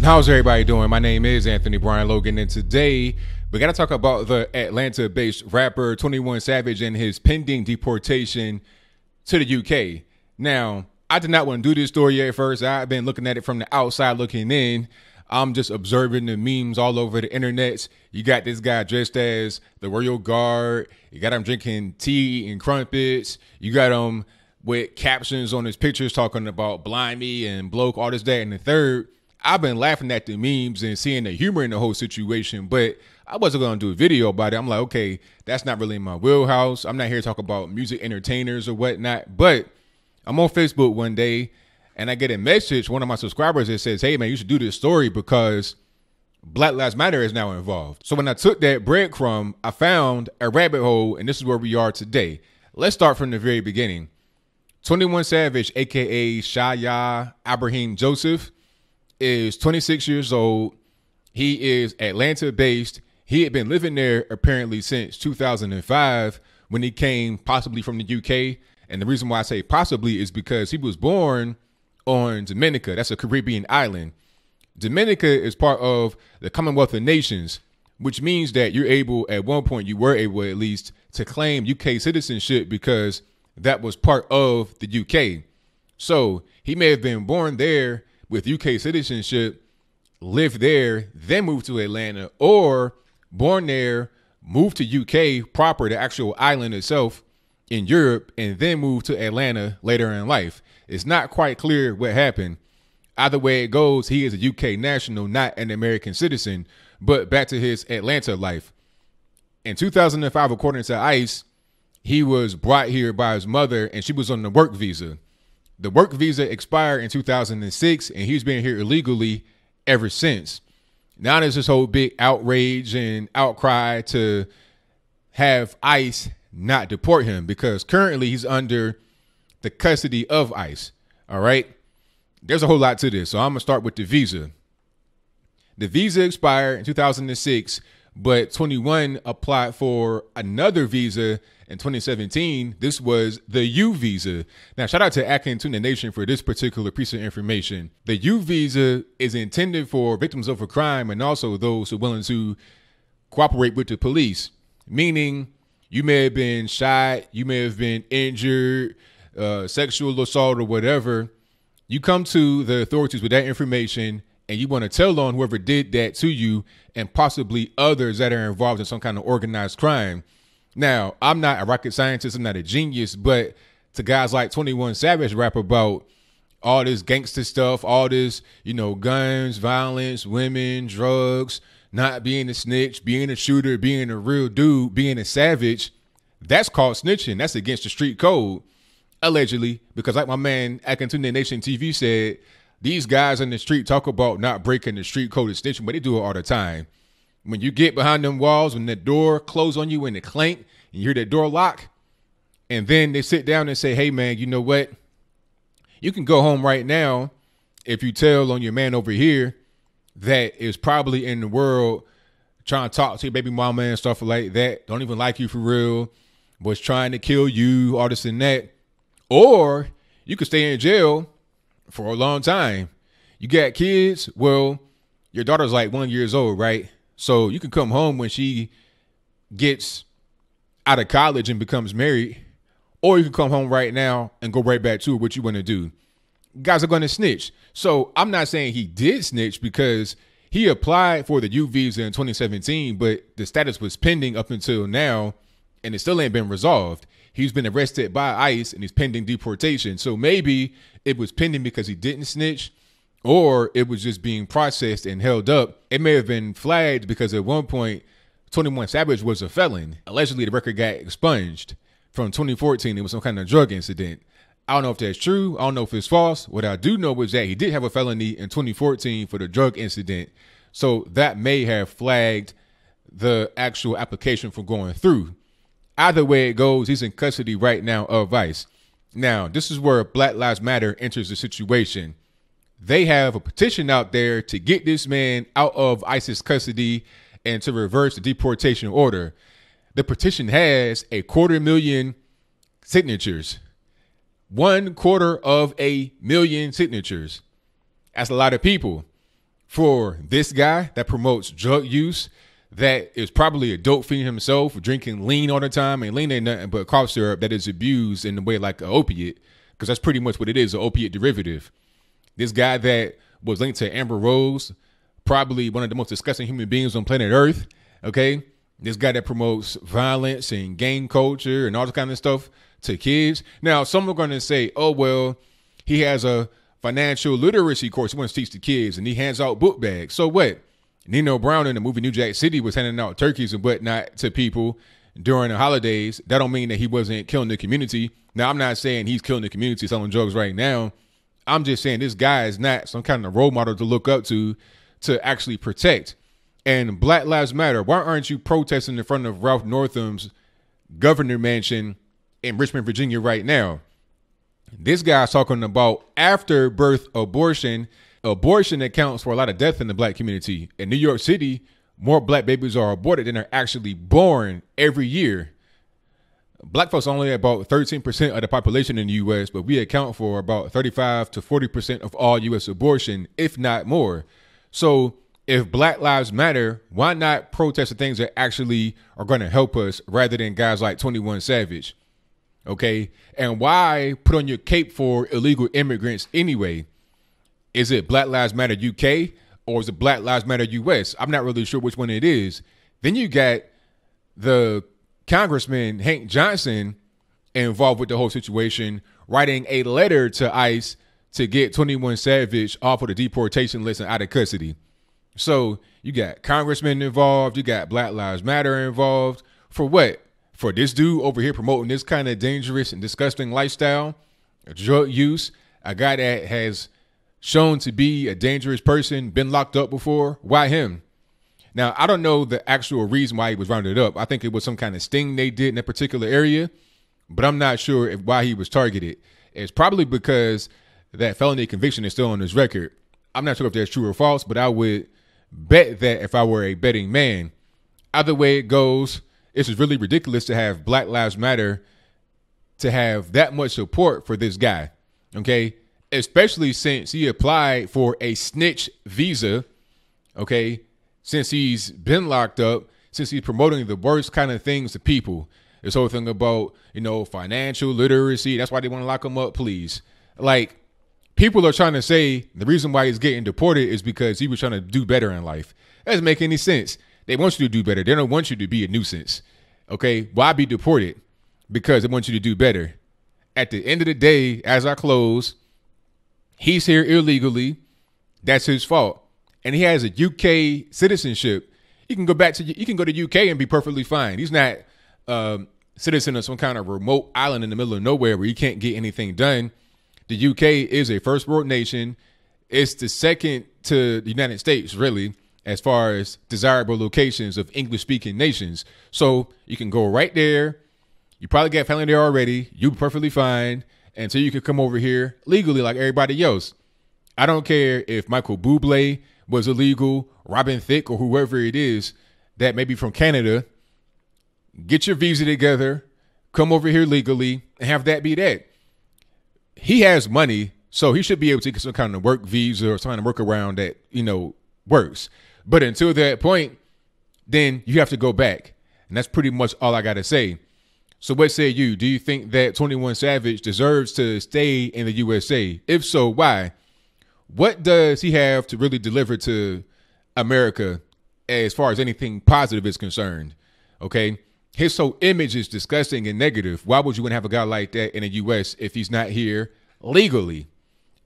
How's everybody doing? My name is Anthony Brian Logan, and today we got to talk about the Atlanta-based rapper 21 Savage and his pending deportation to the UK. Now, I did not want to do this story at first. I've been looking at it from the outside looking in. I'm just observing the memes all over the internet. You got this guy dressed as the royal guard. You got him drinking tea and crumpets. You got him with captions on his pictures talking about blimey and bloke, all this, that, and the third. I've been laughing at the memes and seeing the humor in the whole situation, but I wasn't going to do a video about it. I'm like, okay, that's not really in my wheelhouse. I'm not here to talk about music entertainers or whatnot, but I'm on Facebook one day and I get a message, one of my subscribers that says, hey man, you should do this story because Black Lives Matter is now involved. So when I took that breadcrumb, I found a rabbit hole, and this is where we are today. Let's start from the very beginning. 21 Savage, aka Shaya Abraham Joseph, is 26 years old. He is Atlanta based. He had been living there apparently since 2005 when he came possibly from the UK. And the reason why I say possibly is because he was born on Dominica. That's a Caribbean island. Dominica is part of the Commonwealth of Nations, which means that you're able, at one point you were able at least, to claim UK citizenship because that was part of the UK. So he may have been born there with UK citizenship, lived there, then moved to Atlanta, or born there, moved to UK proper, the actual island itself in Europe, and then moved to Atlanta later in life. It's not quite clear what happened. Either way it goes, he is a UK national, not an American citizen. But back to his Atlanta life. In 2005, according to ICE, he was brought here by his mother, and she was on the work visa. The work visa expired in 2006, and he's been here illegally ever since. Now there's this whole big outrage and outcry to have ICE not deport him because currently he's under the custody of ICE. All right. There's a whole lot to this. So I'm going to start with the visa. The visa expired in 2006, but 21 applied for another visa in 2017. This was the U visa. Now, shout out to Akin Tuna Nation for this particular piece of information. The U visa is intended for victims of a crime and also those who are willing to cooperate with the police, meaning you may have been shot, you may have been injured, sexual assault or whatever. You come to the authorities with that information and you want to tell on whoever did that to you and possibly others that are involved in some kind of organized crime. Now, I'm not a rocket scientist, I'm not a genius, but to guys like 21 Savage rap about all this gangster stuff, all this, guns, violence, women, drugs, not being a snitch, being a shooter, being a real dude, being a savage, that's called snitching. That's against the street code, allegedly, because like my man Akintunde Nation TV said, these guys in the street talk about not breaking the street code of snitching, but they do it all the time. When you get behind them walls, when that door close on you and it clank, and you hear that door lock, and then they sit down and say, hey, man, you know what? You can go home right now if you tell on your man over here that is probably in the world trying to talk to your baby mama and stuff like that, don't even like you for real, was trying to kill you, all this and that. Or you could stay in jail for a long time. You got kids. Well, your daughter's like 1 year old, right? So you can come home when she gets out of college and becomes married, or you can come home right now and go right back to what you want to do. Guys are going to snitch. So I'm not saying he did snitch because he applied for the U visa in 2017, but the status was pending up until now, and it still ain't been resolved. He's been arrested by ICE and he's pending deportation. So maybe it was pending because he didn't snitch, or it was just being processed and held up. It may have been flagged because at one point, 21 Savage was a felon. Allegedly, the record got expunged from 2014. It was some kind of drug incident. I don't know if that's true. I don't know if it's false. What I do know is that he did have a felony in 2014 for the drug incident. So that may have flagged the actual application from going through. Either way it goes, he's in custody right now of ICE. Now, this is where Black Lives Matter enters the situation. They have a petition out there to get this man out of ICE's custody and to reverse the deportation order. The petition has 250,000 signatures. 1/4 of a million signatures. That's a lot of people. for this guy that promotes drug use, that is probably a dope fiend himself, drinking lean all the time, and lean ain't nothing but cough syrup that is abused in the way like an opiate, because that's pretty much what it is, an opiate derivative. This guy that was linked to Amber Rose, probably one of the most disgusting human beings on planet Earth, okay? This guy that promotes violence and gang culture and all this kind of stuff to kids. Now, some are going to say, oh, well, he has a financial literacy course he wants to teach the kids, and he hands out book bags. So what? Nino Brown in the movie New Jack City was handing out turkeys and whatnot to people during the holidays. That don't mean that he wasn't killing the community. Now, I'm not saying he's killing the community selling drugs right now. I'm just saying this guy is not some kind of role model to look up to actually protect. And Black Lives Matter, why aren't you protesting in front of Ralph Northam's governor mansion in Richmond, Virginia right now? This guy's talking about after birth abortion. Abortion accounts for a lot of death in the black community. In New York City, more black babies are aborted than are actually born every year. Black folks only about 13% of the population in the U.S., but we account for about 35 to 40% of all U.S. abortion, if not more. So if Black Lives Matter, why not protest the things that actually are going to help us rather than guys like 21 Savage? Okay. And why put on your cape for illegal immigrants anyway? Is it Black Lives Matter UK or is it Black Lives Matter US? I'm not really sure which one it is. Then you got the Congressman Hank Johnson involved with the whole situation, writing a letter to ICE to get 21 Savage off of the deportation list and out of custody. So you got congressmen involved. You got Black Lives Matter involved. For what? For this dude over here promoting this kind of dangerous and disgusting lifestyle, drug use, a guy that has shown to be a dangerous person, been locked up before. Why him? Now, I don't know the actual reason why he was rounded up. I think it was some kind of sting they did in that particular area, but I'm not sure why he was targeted. It's probably because that felony conviction is still on his record. I'm not sure if that's true or false, but I would bet that if I were a betting man. Either way it goes, it's just really ridiculous to have Black Lives Matter to have that much support for this guy, okay? Especially since he applied for a snitch visa, okay? Since he's been locked up, since he's promoting the worst kind of things to people. This whole thing about, financial literacy, that's why they want to lock him up, please. Like, people are trying to say the reason why he's getting deported is because he was trying to do better in life. That doesn't make any sense. They want you to do better. They don't want you to be a nuisance. Okay? Why be deported? Because they want you to do better. At the end of the day, as I close, he's here illegally. That's his fault. And he has a UK citizenship. You can go to UK and be perfectly fine. He's not citizen of some kind of remote island in the middle of nowhere where you can't get anything done. The UK is a first world nation. It's the second to the United States, really, as far as desirable locations of English-speaking nations. So you can go right there. You probably got family there already. You'll be perfectly fine until you can come over here legally like everybody else. I don't care if Michael Bublé was illegal, Robin Thicke, or whoever it is that may be from Canada. Get your visa together, come over here legally, and have that be that. He has money, so he should be able to get some kind of work visa or some kind of workaround that, works. But until that point, then you have to go back. And that's pretty much all I got to say. So what say you? Do you think that 21 Savage deserves to stay in the USA? If so, why? What does he have to really deliver to America as far as anything positive is concerned? Okay. His whole image is disgusting and negative. Why would you want to have a guy like that in the U.S. if he's not here legally?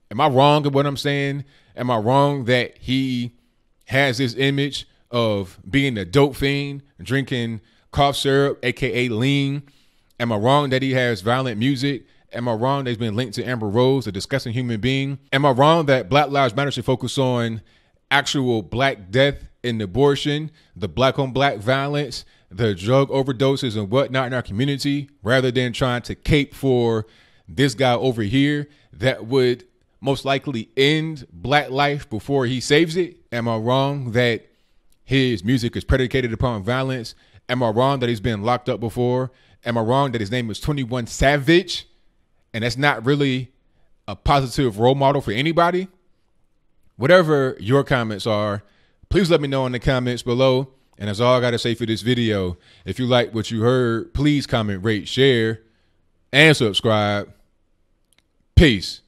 Am I wrong in what I'm saying? Am I wrong that he has this image of being a dope fiend, drinking cough syrup, a.k.a. lean? Am I wrong that he has violent music? Am I wrong that he's been linked to Amber Rose, a disgusting human being? Am I wrong that Black Lives Matter should focus on actual black death and abortion, the black on black violence, the drug overdoses and whatnot in our community, rather than trying to cape for this guy over here that would most likely end black life before he saves it? Am I wrong that his music is predicated upon violence? Am I wrong that he's been locked up before? Am I wrong that his name is 21 Savage? And that's not really a positive role model for anybody? whatever your comments are, please let me know in the comments below. And that's all I got to say for this video. If you like what you heard, please comment, rate, share, and subscribe. Peace.